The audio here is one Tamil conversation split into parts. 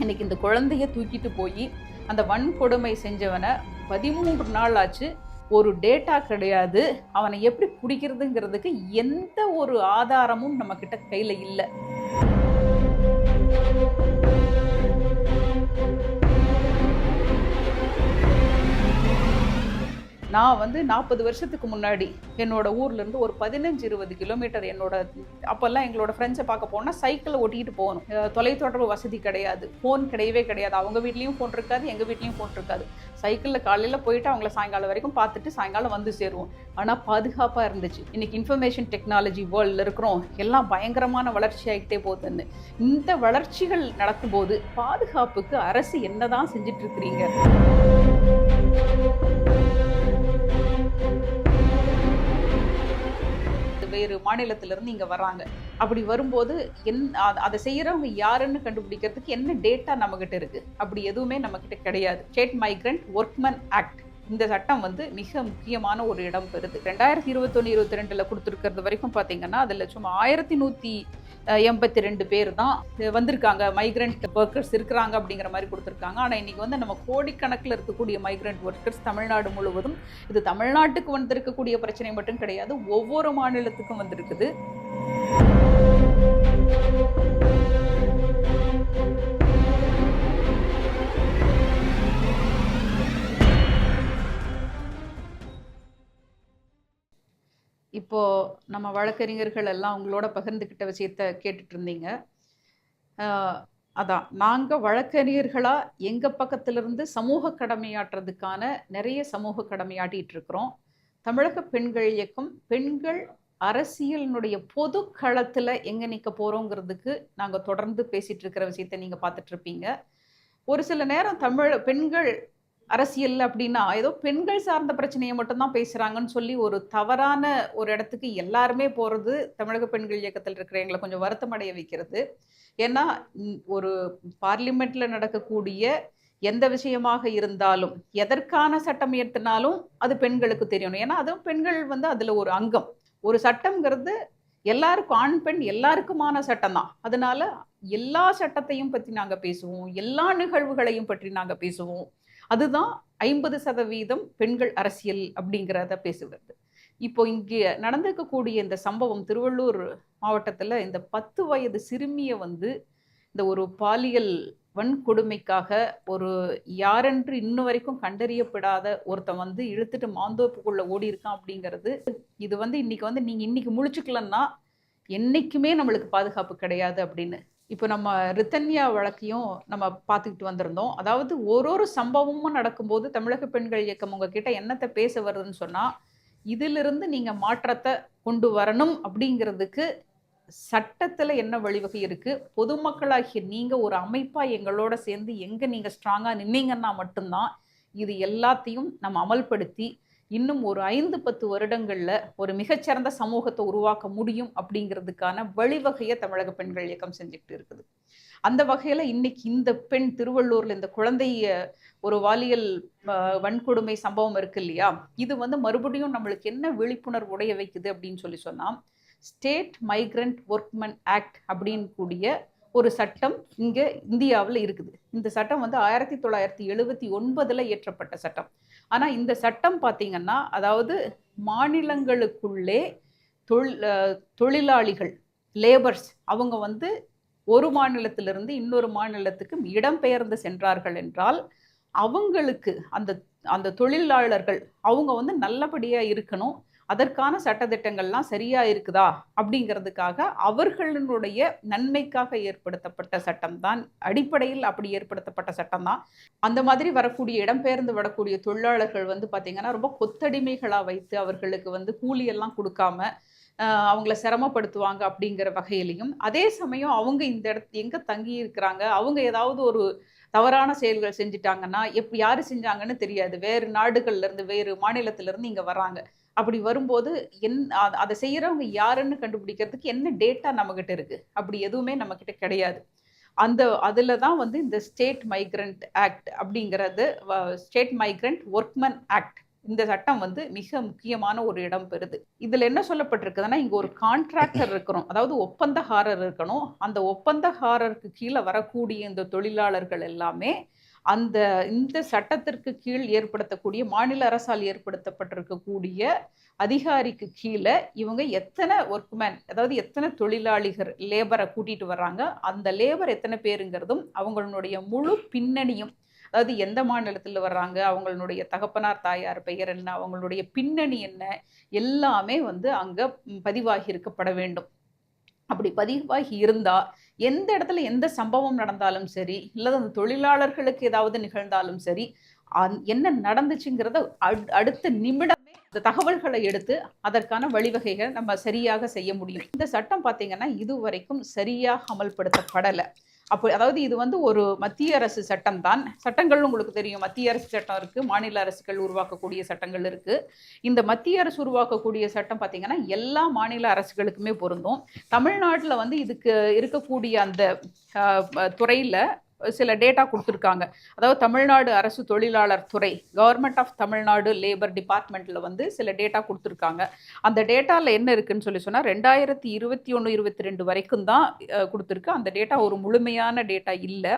இன்னைக்கு இந்த குழந்தைய தூக்கிட்டு போய் அந்த வன்கொடுமை செஞ்சவனை 13 நாள் ஆச்சு. ஒரு டேட்டா கிடையாது. அவனை எப்படி பிடிக்கிறதுங்கிறதுக்கு எந்த ஒரு ஆதாரமும் நம்ம கிட்ட கையில இல்லை. நான் 40 வருஷத்துக்கு முன்னாடி என்னோட ஊர்லேருந்து ஒரு 15-20 கிலோமீட்டர் அப்போல்லாம் எங்களோட ஃப்ரெண்ட்ஸை பார்க்க போனால் சைக்கிளை ஓட்டிகிட்டு போகணும். தொலைத்தொடர்பு வசதி கிடையாது, ஃபோன் கிடையவே கிடையாது. அவங்க வீட்லேயும் ஃபோன் இருக்காது, எங்கள் வீட்லேயும் ஃபோன் இருக்காது. சைக்கிளில் காலையில் போயிட்டு அவங்கள சாயங்காலம் வரைக்கும் பார்த்துட்டு சாயங்காலம் வந்து சேருவோம். ஆனால் பாதுகாப்பாக இருந்துச்சு. இன்றைக்கி இன்ஃபர்மேஷன் டெக்னாலஜி வேர்ல்டில் இருக்கிறோம், எல்லாம் பயங்கரமான வளர்ச்சி ஆகிட்டே போகுதுன்னு. இந்த வளர்ச்சிகள் நடக்கும்போது பாதுகாப்புக்கு அரசு என்னதான் செஞ்சிட்டு இருக்கிறீங்க? வேறு மாநிலத்திலிருந்து இங்கே வராங்க. அப்படி வரும்போது அதை செய்கிறவங்க யாருன்னு கண்டுபிடிக்கிறதுக்கு என்ன டேட்டா நம்மகிட்ட இருக்குது? அப்படி எதுவுமே நம்மக்கிட்ட கிடையாது. ஸ்டேட் மைக்ரண்ட் ஒர்க்மன் ஆக்ட், இந்த சட்டம் மிக முக்கியமான ஒரு இடம் பெறுது. 2021-22 கொடுத்துருக்கிறது வரைக்கும் பார்த்தீங்கன்னா அதில் சும்மா 1182 பேர் தான் வந்திருக்காங்க, மைக்ரண்ட் ஒர்க்கர்ஸ் இருக்கிறாங்க அப்படிங்கிற மாதிரி கொடுத்துருக்காங்க. ஆனால் இன்றைக்கி நம்ம கோடிக்கணக்கில் இருக்கக்கூடிய மைக்ரண்ட் ஒர்க்கர்ஸ் தமிழ்நாடு முழுவதும், இது தமிழ்நாட்டுக்கு வந்திருக்கக்கூடிய பிரச்சனை மட்டும் கிடையாது, ஒவ்வொரு மாநிலத்துக்கும் வந்திருக்குது. இப்போது நம்ம வழக்கறிஞர்கள் எல்லாம் உங்களோட பகிர்ந்துக்கிட்ட விஷயத்த கேட்டுட்டு இருந்தீங்க. அதான் நாங்கள் வழக்கறிஞர்களாக எங்கள் பக்கத்திலிருந்து சமூக கடமையாற்றுறதுக்கான நிறைய சமூக கடமையாட்டிகிட்டு இருக்கிறோம். தமிழக பெண்கள் இயக்கம் பெண்கள் அரசியலினுடைய பொது களத்தில் எங்கே நிற்க போகிறோங்கிறதுக்கு நாங்கள் தொடர்ந்து பேசிகிட்டு இருக்கிற விஷயத்த நீங்கள் பார்த்துட்ருப்பீங்க. ஒரு சில நேரம் பெண்கள் அரசியல் அப்படின்னா ஏதோ பெண்கள் சார்ந்த பிரச்சனையை மட்டும்தான் பேசுகிறாங்கன்னு சொல்லி ஒரு தவறான ஒரு இடத்துக்கு எல்லாருமே போகிறது தமிழக பெண்கள் இயக்கத்தில் இருக்கிற எங்களை கொஞ்சம் வருத்தம் அடைய வைக்கிறது. ஏன்னா ஒரு பார்லிமெண்ட்டில் நடக்கக்கூடிய எந்த விஷயமாக இருந்தாலும், எதற்கான சட்டம் இயற்றினாலும் அது பெண்களுக்கு தெரியணும். ஏன்னா அதுவும் பெண்கள் அதில் ஒரு அங்கம். ஒரு சட்டம்ங்கிறது எல்லாருக்கும், ஆண் பெண் எல்லாருக்குமான சட்டம் தான். அதனால எல்லா சட்டத்தையும் பற்றி நாங்கள் பேசுவோம், எல்லா நிகழ்வுகளையும் பற்றி நாங்கள் பேசுவோம். அதுதான் 50% பெண்கள் அரசியல் அப்படிங்கிறத பேசுகிறது. இப்போ இங்கே நடந்திருக்கக்கூடிய இந்த சம்பவம் திருவள்ளூர் மாவட்டத்தில் இந்த 10 வயது சிறுமியை இந்த ஒரு பாலியல் வன்கொடுமைக்காக ஒரு யாரென்று இன்னும் வரைக்கும் கண்டறியப்படாத ஒருத்தன் இழுத்துட்டு மாந்தோப்புக்குள்ள ஓடி இருக்கான் அப்படிங்கிறது. இது இன்னைக்கு நீங்கள் இன்னைக்கு முழிச்சுக்கலன்னா என்னைக்குமே நம்மளுக்கு பாதுகாப்பு கிடையாது அப்படின்னு. இப்போ நம்ம ரித்தன்யா வழக்கையும் நம்ம பார்த்துக்கிட்டு வந்திருந்தோம். அதாவது ஒரு சம்பவமும் நடக்கும்போது தமிழக பெண்கள் இயக்கம் உங்ககிட்ட என்னத்தை பேச வருதுன்னு சொன்னால், இதிலிருந்து நீங்கள் மாற்றத்தை கொண்டு வரணும் அப்படிங்கிறதுக்கு சட்டத்தில் என்ன வழிவகை இருக்குது, பொதுமக்களாகிய நீங்கள் ஒரு அமைப்பாக எங்களோட சேர்ந்து எங்கே நீங்கள் ஸ்ட்ராங்காக நின்னீங்கன்னா மட்டும்தான் இது எல்லாத்தையும் நம்ம அமல்படுத்தி இன்னும் ஒரு 5-10 வருடங்களில் ஒரு மிகச்சிறந்த சமூகத்தை உருவாக்க முடியும் அப்படிங்கிறதுக்கான வழிவகையை தமிழக பெண்கள் இயக்கம் செஞ்சுக்கிட்டு இருக்குது. அந்த வகையில் இன்னைக்கு இந்த பெண் திருவள்ளூரில் இந்த குழந்தைய ஒரு பாலியல் வன்கொடுமை சம்பவம் இருக்கு இல்லையா, இது மறுபடியும் நம்மளுக்கு என்ன விழிப்புணர்வு உடைய வைக்குது அப்படின்னு சொன்னால், ஸ்டேட் மைக்ரண்ட் ஒர்க்மன் ஆக்ட் அப்படின்னு கூடிய ஒரு சட்டம் இங்கே இந்தியாவில் இருக்குது. இந்த சட்டம் 1979 இயற்றப்பட்ட சட்டம். ஆனால் இந்த சட்டம் பார்த்தீங்கன்னா, அதாவது மாநிலங்களுக்குள்ளே தொழிலாளிகள் லேபர்ஸ் அவங்க ஒரு மாநிலத்திலிருந்து இன்னொரு மாநிலத்துக்கு இடம்பெயர்ந்து சென்றார்கள் என்றால் அவங்களுக்கு அந்த தொழிலாளர்கள் அவங்க நல்லபடியாக இருக்கணும், அதற்கான சட்டத்திட்டங்கள்லாம் சரியா இருக்குதா அப்படிங்கிறதுக்காக அவர்களுடைய நன்மைக்காக ஏற்படுத்தப்பட்ட சட்டம் தான், அடிப்படையில் அப்படி ஏற்படுத்தப்பட்ட சட்டம் தான். அந்த மாதிரி வரக்கூடிய இடம்பெயர்ந்து வரக்கூடிய தொழிலாளர்கள் பார்த்தீங்கன்னா ரொம்ப கொத்தடிமைகளாக வைத்து அவர்களுக்கு கூலியெல்லாம் கொடுக்காம அவங்கள சிரமப்படுத்துவாங்க அப்படிங்கிற வகையிலையும், அதே சமயம் அவங்க இந்த எங்கே தங்கி இருக்கிறாங்க, அவங்க ஏதாவது ஒரு தவறான செயல்கள் செஞ்சிட்டாங்கன்னா யார் செஞ்சாங்கன்னு தெரியாது, வேறு நாடுகள்லேருந்து வேறு மாநிலத்திலேருந்து இங்கே வராங்க. அப்படி வரும்போது அதை செய்கிறவங்க யாருன்னு கண்டுபிடிக்கிறதுக்கு என்ன டேட்டா நம்மகிட்ட இருக்குது? அப்படி எதுவுமே நம்மக்கிட்ட கிடையாது. அதில் தான் இந்த ஸ்டேட் மைக்ரண்ட் ஆக்ட் அப்படிங்கிறது, ஸ்டேட் மைக்ரண்ட் ஒர்க்மன் ஆக்ட் இந்த சட்டம் வந்து மிக முக்கியமான ஒரு இடம் பெறுது. இதுல என்ன சொல்லப்பட்டிருக்குதுன்னா, இங்க ஒரு கான்ட்ராக்டர் இருக்கணும். அதாவது ஒப்பந்தக்காரர் இருக்கணும். அந்த ஒப்பந்தக்காரருக்கு கீழே வரக்கூடிய இந்த தொழிலாளர்கள் எல்லாமே இந்த சட்டத்திற்கு கீழ் ஏற்படுத்தக்கூடிய மாநில அரசால் ஏற்படுத்தப்பட்டிருக்கக்கூடிய அதிகாரிக்கு கீழே இவங்க எத்தனை ஒர்க்மேன், அதாவது எத்தனை தொழிலாளிகள் லேபரை கூட்டிட்டு வர்றாங்க, அந்த லேபர் எத்தனை பேருங்கிறதும் அவங்களுடைய முழு பின்னணியும், அதாவது எந்த மாநிலத்தில் வர்றாங்க, அவங்களுடைய தகப்பனார் தாயார் பெயர் என்ன, அவங்களுடைய பின்னணி என்ன, எல்லாமே வந்து அங்க பதிவாகி இருக்கப்பட வேண்டும். அப்படி பதிவாகி இருந்தா எந்த இடத்துல எந்த சம்பவம் நடந்தாலும் சரி, இல்ல அந்த தொழிலாளர்களுக்கு ஏதாவது நிகழ்ந்தாலும் சரி, என்ன நடந்துச்சுங்கிறத அடுத்த நிமிடமே இந்த தகவல்களை எடுத்து அதற்கான வழிவகைகளை நம்ம சரியாக செய்ய முடியும். இந்த சட்டம் பார்த்தீங்கன்னா இதுவரைக்கும் சரியாக அமல்படுத்தப்படலை. அதாவது இது வந்து ஒரு மத்திய அரசு சட்டம் தான். சட்டங்கள் உங்களுக்கு தெரியும், மத்திய அரசு சட்டம் இருக்கு, மாநில அரசுகள் உருவாக்கக்கூடிய சட்டங்கள் இருக்கு. இந்த மத்திய அரசு உருவாக்கக்கூடிய சட்டம் பார்த்தீங்கன்னா எல்லா மாநில அரசுகளுக்குமே பொருந்தும். தமிழ்நாட்டில் வந்து இதுக்கு இருக்கக்கூடிய அந்த துறையில சில டேட்டா கொடுத்துருக்காங்க. அதாவது தமிழ்நாடு அரசு தொழிலாளர் துறை, கவர்மெண்ட் ஆஃப் தமிழ்நாடு லேபர் டிபார்ட்மெண்ட்ல வந்து சில டேட்டா கொடுத்துருக்காங்க. அந்த டேட்டாவில் என்ன இருக்குன்னு சொன்னால் 2021-22 வரைக்கும் தான் கொடுத்துருக்கு. அந்த டேட்டா ஒரு முழுமையான டேட்டா இல்லை.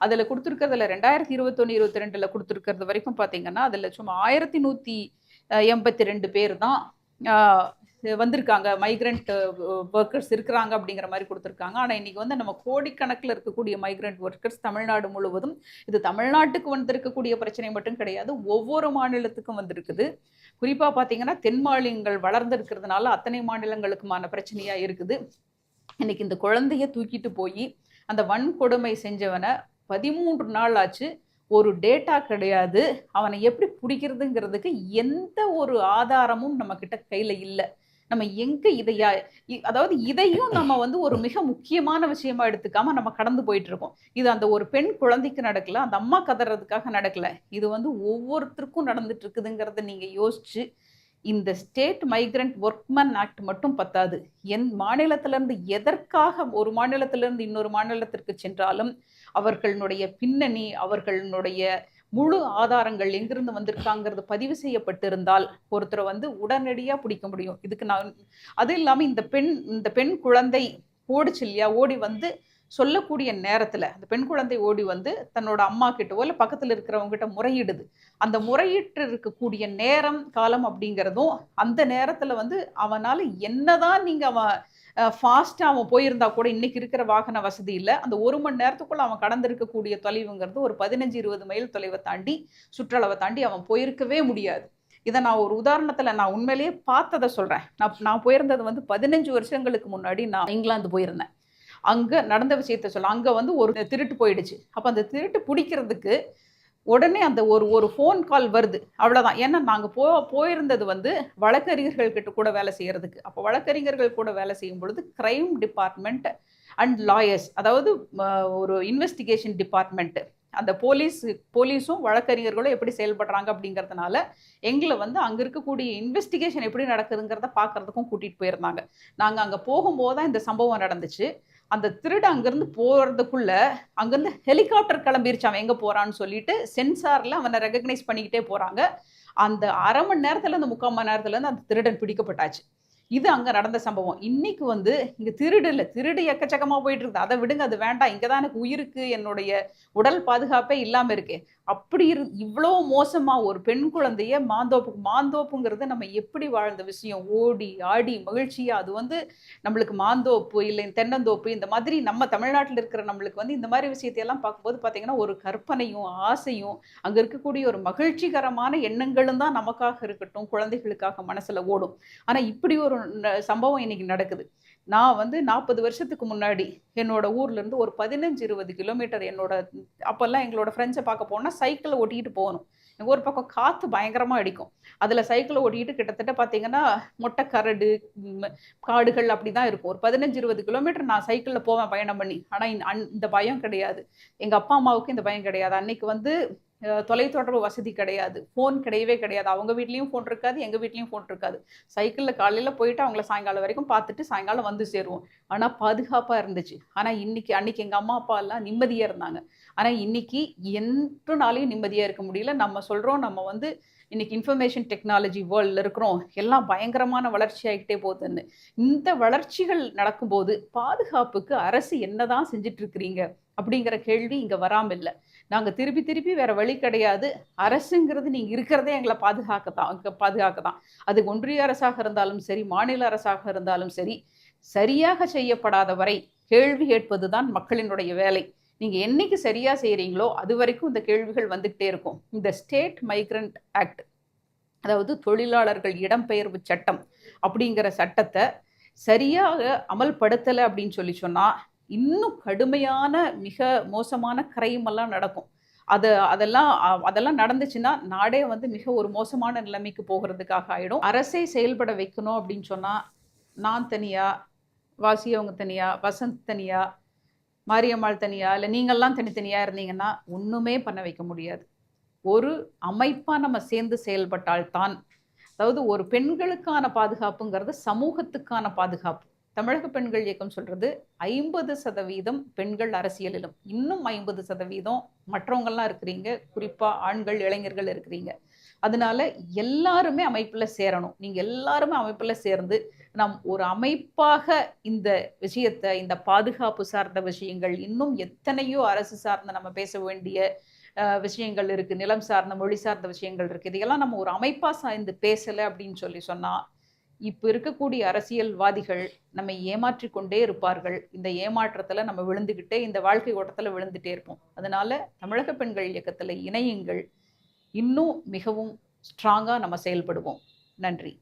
அதில் கொடுத்துருக்கிறதுல 2021-22 கொடுத்துருக்கிறது வரைக்கும் பார்த்தீங்கன்னா அதில் சும்மா 1182 பேர் தான் வந்திருக்காங்க, மைக்ரண்ட் ஒர்க்கர்ஸ் இருக்கிறாங்க அப்படிங்கிற மாதிரி கொடுத்துருக்காங்க. ஆனால் இன்னைக்கு வந்து நம்ம கோடிக்கணக்கில் இருக்கக்கூடிய மைக்ரண்ட் ஒர்க்கர்ஸ் தமிழ்நாடு முழுவதும், இது தமிழ்நாட்டுக்கு வந்திருக்கக்கூடிய பிரச்சனை மட்டும் கிடையாது, ஒவ்வொரு மாநிலத்துக்கும் வந்திருக்குது. குறிப்பாக பார்த்தீங்கன்னா தென் மாநிலங்கள் வளர்ந்துருக்கிறதுனால அத்தனை மாநிலங்களுக்குமான பிரச்சனையாக இருக்குது. இன்னைக்கு இந்த குழந்தைய தூக்கிட்டு போய் அந்த வன்கொடுமை செஞ்சவனை 13 நாள் ஆச்சு, ஒரு டேட்டா கிடையாது, அவனை எப்படி பிடிக்கிறதுங்கிறதுக்கு எந்த ஒரு ஆதாரமும் நம்ம கிட்ட கையில் இல்லை. நம்ம எங்க அதாவது இதையும் நம்ம வந்து ஒரு மிக முக்கியமான விஷயமா எடுத்துக்காம நம்ம கடந்து போயிட்டு இருக்கோம். இது அந்த ஒரு பெண் குழந்தைக்கு நடக்கல, அந்த அம்மா கதறதுக்காக நடக்கல, இது வந்து ஒவ்வொருத்தருக்கும் நடந்துட்டு இருக்குதுங்கிறத நீங்க யோசிச்சு, இந்த ஸ்டேட் மைக்ரண்ட் ஒர்க்மேன் ஆக்ட் மட்டும் பத்தாது. மாநிலத்திலிருந்து எதற்காக ஒரு மாநிலத்திலிருந்து இன்னொரு மாநிலத்திற்கு சென்றாலும் அவர்களுடைய பின்னணி, அவர்களுடைய முழு ஆதாரங்கள் எங்கிருந்து வந்திருக்காங்கிறது பதிவு செய்யப்பட்டிருந்தால் ஒருத்தரை வந்து உடனடியாக பிடிக்க முடியும். இதுக்கு நான் அது இல்லாமல் இந்த பெண் குழந்தை ஓடிச்சு இல்லையா, ஓடி வந்து சொல்லக்கூடிய நேரத்தில் அந்த பெண் குழந்தை ஓடி வந்து தன்னோட அம்மா கிட்டவோ இல்லை பக்கத்தில் இருக்கிறவங்க கிட்ட முறையிடுது. அந்த முறையிட்டு இருக்கக்கூடிய நேரம் காலம் அப்படிங்கிறதும் அந்த நேரத்தில் வந்து அவனால் என்னதான் நீங்கள் அவன் ஃபாஸ்ட்டாக அவன் போயிருந்தா கூட இன்னைக்கு இருக்கிற வாகன வசதி இல்லை, அந்த 1 மணி நேரத்துக்குள்ள அவன் கடந்திருக்கக்கூடிய தொலைவுங்கிறது ஒரு 15-20 மைல் தொலைவை தாண்டி சுற்றளவை தாண்டி அவன் போயிருக்கவே முடியாது. இதை நான் ஒரு உதாரணத்தில் நான் உண்மையிலேயே பார்த்ததை சொல்கிறேன். நான் போயிருந்தது வந்து 15 வருஷங்களுக்கு முன்னாடி நான் இங்கிலாந்து போயிருந்தேன். அங்கே நடந்த விஷயத்த சொல்ல, அங்கே வந்து ஒரு திருட்டு போயிடுச்சு. அப்போ அந்த திருட்டு பிடிக்கிறதுக்கு உடனே அந்த ஒரு ஃபோன் கால் வருது, அவ்வளோதான். ஏன்னா நாங்கள் போயிருந்தது வந்து வழக்கறிஞர்கள் கிட்ட கூட வேலை செய்கிறதுக்கு. அப்போ வழக்கறிஞர்கள் கூட வேலை செய்யும் பொழுது கிரைம் டிபார்ட்மெண்ட் அண்ட் லாயர்ஸ், அதாவது ஒரு இன்வெஸ்டிகேஷன் டிபார்ட்மெண்ட்டு, அந்த போலீஸும் வழக்கறிஞர்களும் எப்படி செயல்படுறாங்க அப்படிங்கிறதுனால எங்களை வந்து அங்கே இருக்கக்கூடிய இன்வெஸ்டிகேஷன் எப்படி நடக்குதுங்கிறத பார்க்குறதுக்கும் கூட்டிகிட்டு போயிருந்தாங்க. நாங்கள் அங்கே போகும்போது தான் இந்த சம்பவம் நடந்துச்சு. அந்த திருடு அங்கேருந்து போகிறதுக்குள்ள அங்கேருந்து ஹெலிகாப்டர் கிளம்பிருச்சு அவன் எங்கே போகிறான்னு சொல்லிட்டு சென்சாரில் அவனை ரெகக்னைஸ் பண்ணிக்கிட்டே போகிறாங்க. அந்த 1/2 மணி நேரத்துலேருந்து 3/4 மணி நேரத்துலேருந்து அந்த திருடன் பிடிக்கப்பட்டாச்சு. இது அங்கே நடந்த சம்பவம். இன்னைக்கு வந்து இங்கே திருடு இல்லை, திருடு எக்கச்சக்கமாக போயிட்டு இருக்குது, அதை விடுங்க, அது வேண்டாம், இங்கே தான் எனக்கு உயிருக்கு என்னுடைய உடல் பாதுகாப்பே இல்லாமல் இருக்கு. அப்படி இவ்வளோ மோசமாக ஒரு பெண் குழந்தைய மாந்தோப்புங்கிறது நம்ம எப்படி வாழ்ந்த விஷயம், ஓடி ஆடி மகிழ்ச்சியாக, அது வந்து நம்மளுக்கு மாந்தோப்பு இல்லை தென்னந்தோப்பு இந்த மாதிரி நம்ம தமிழ்நாட்டில் இருக்கிற நம்மளுக்கு வந்து இந்த மாதிரி விஷயத்தையெல்லாம் பார்க்கும்போது பார்த்தீங்கன்னா ஒரு கற்பனையும் ஆசையும் அங்கே இருக்கக்கூடிய ஒரு மகிழ்ச்சிகரமான எண்ணங்களும் தான் நமக்காக இருக்கட்டும் குழந்தைகளுக்காக மனசில் ஓடும். ஆனால் இப்படி ஒரு சம்பவம் இன்னைக்கு நடக்குது. நான் வந்து 40 வருஷத்துக்கு முன்னாடி என்னோட ஊர்லேருந்து ஒரு 15-20 கிலோமீட்டர் அப்போல்லாம் எங்களோட ஃப்ரெண்ட்ஸை பார்க்க போனால் சைக்கிளை ஓட்டிகிட்டு போகணும். எங்கள் ஒரு பக்கம் காற்று பயங்கரமாக அடிக்கும், அதில் சைக்கிளை ஓட்டிகிட்டு கிட்டத்தட்ட பார்த்தீங்கன்னா மொட்டை கரடு காடுகள் அப்படி தான் இருக்கும். ஒரு 15-20 கிலோமீட்டர் நான் சைக்கிளில் போவேன் பயணம் பண்ணி. ஆனால் இந்த பயம் கிடையாது, எங்கள் அப்பா அம்மாவுக்கு இந்த பயம் கிடையாது. அன்னைக்கு வந்து தொலைத்தொடர்பு வசதி கிடையாது, ஃபோன் கிடையவே கிடையாது. அவங்க வீட்லேயும் ஃபோன் இருக்காது, எங்கள் வீட்லேயும் ஃபோன் இருக்காது. சைக்கிளில் காலையில் போயிட்டு அவங்கள சாயங்காலம் வரைக்கும் பார்த்துட்டு சாயங்காலம் வந்து சேருவோம். ஆனால் பாதுகாப்பாக இருந்துச்சு. ஆனால் அன்னைக்கு எங்கள் அம்மா அப்பா எல்லாம் நிம்மதியாக இருந்தாங்க. ஆனால் இன்னைக்கு என்றுனாலையும் நிம்மதியாக இருக்க முடியல. நம்ம சொல்கிறோம் நம்ம வந்து இன்னைக்கு இன்ஃபர்மேஷன் டெக்னாலஜி வேர்ல்டில் இருக்கிறோம், எல்லாம் பயங்கரமான வளர்ச்சி ஆகிட்டே போகுதுன்னு. இந்த வளர்ச்சிகள் நடக்கும்போது பாதுகாப்புக்கு அரசு என்னதான் செஞ்சுட்டு இருக்கிறீங்க அப்படிங்கிற கேள்வி இங்கே வராமல் இல்லை. நாங்கள் திருப்பி திருப்பி வேற வழி கிடையாது, அரசுங்கிறது நீங்கள் இருக்கிறதே எங்களை பாதுகாக்க தான். அது ஒன்றிய அரசாக இருந்தாலும் சரி, மாநில அரசாக இருந்தாலும் சரி, சரியாக செய்யப்படாத வரை கேள்வி கேட்பது தான் மக்களினுடைய வேலை. நீங்கள் என்னைக்கு சரியாக செய்கிறீங்களோ அது வரைக்கும் இந்த கேள்விகள் வந்துக்கிட்டே இருக்கும். இந்த ஸ்டேட் மைக்ரண்ட் ஆக்ட், அதாவது தொழிலாளர்கள் இடம்பெயர்வு சட்டம் அப்படிங்கிற சட்டத்தை சரியாக அமல்படுத்தலை அப்படின்னு சொன்னால் இன்னும் கடுமையான மிக மோசமான கிரைம் எல்லாம் நடக்கும். அதெல்லாம் நடந்துச்சுன்னா நாடே வந்து மிக ஒரு மோசமான நிலைமைக்கு போகிறதுக்காக ஆயிடும். அரசை செயல்பட வைக்கணும் அப்படின்னு சொன்னால் நான் தனியா, வாசி அவங்க தனியா, வசந்த் தனியா, மாரியம்மாள் தனியா, இல்லை நீங்கள்லாம் தனித்தனியாக இருந்தீங்கன்னா ஒன்றுமே பண்ண வைக்க முடியாது. ஒரு அமைப்பாக நம்ம சேர்ந்து செயல்பட்டால்தான், அதாவது ஒரு பெண்களுக்கான பாதுகாப்புங்கிறது சமூகத்துக்கான பாதுகாப்பு. தமிழக பெண்கள் இயக்கம் சொல்றது 50% பெண்கள் அரசியலிலும், இன்னும் 50% மற்றவங்கெல்லாம் இருக்கிறீங்க, குறிப்பா ஆண்கள் இளைஞர்கள் இருக்கிறீங்க. அதனால எல்லாருமே அமைப்புல சேரணும். நீங்க எல்லாருமே அமைப்புல சேர்ந்து நாம் ஒரு அமைப்பாக இந்த விஷயத்தை, இந்த பாதுகாப்பு சார்ந்த விஷயங்கள், இன்னும் எத்தனையோ அரசு சார்ந்த நம்ம பேச வேண்டிய விஷயங்கள் இருக்கு, நிலம் சார்ந்த மொழி சார்ந்த விஷயங்கள் இருக்கு. இதையெல்லாம் நம்ம ஒரு அமைப்பா சார்ந்து பேசலை அப்படின்னு சொன்னா இப்போ இருக்கக்கூடிய அரசியல்வாதிகள் நம்மை ஏமாற்றி கொண்டே இருப்பார்கள். இந்த ஏமாற்றத்தில் நம்ம விழுந்துக்கிட்டே, இந்த வாழ்க்கை ஓட்டத்தில் விழுந்துட்டே இருப்போம். அதனால தமிழக பெண்கள் இயக்கத்தில் இணையுங்கள். இன்னும் மிகவும் ஸ்ட்ராங்காக நம்ம செயல்படுவோம். நன்றி.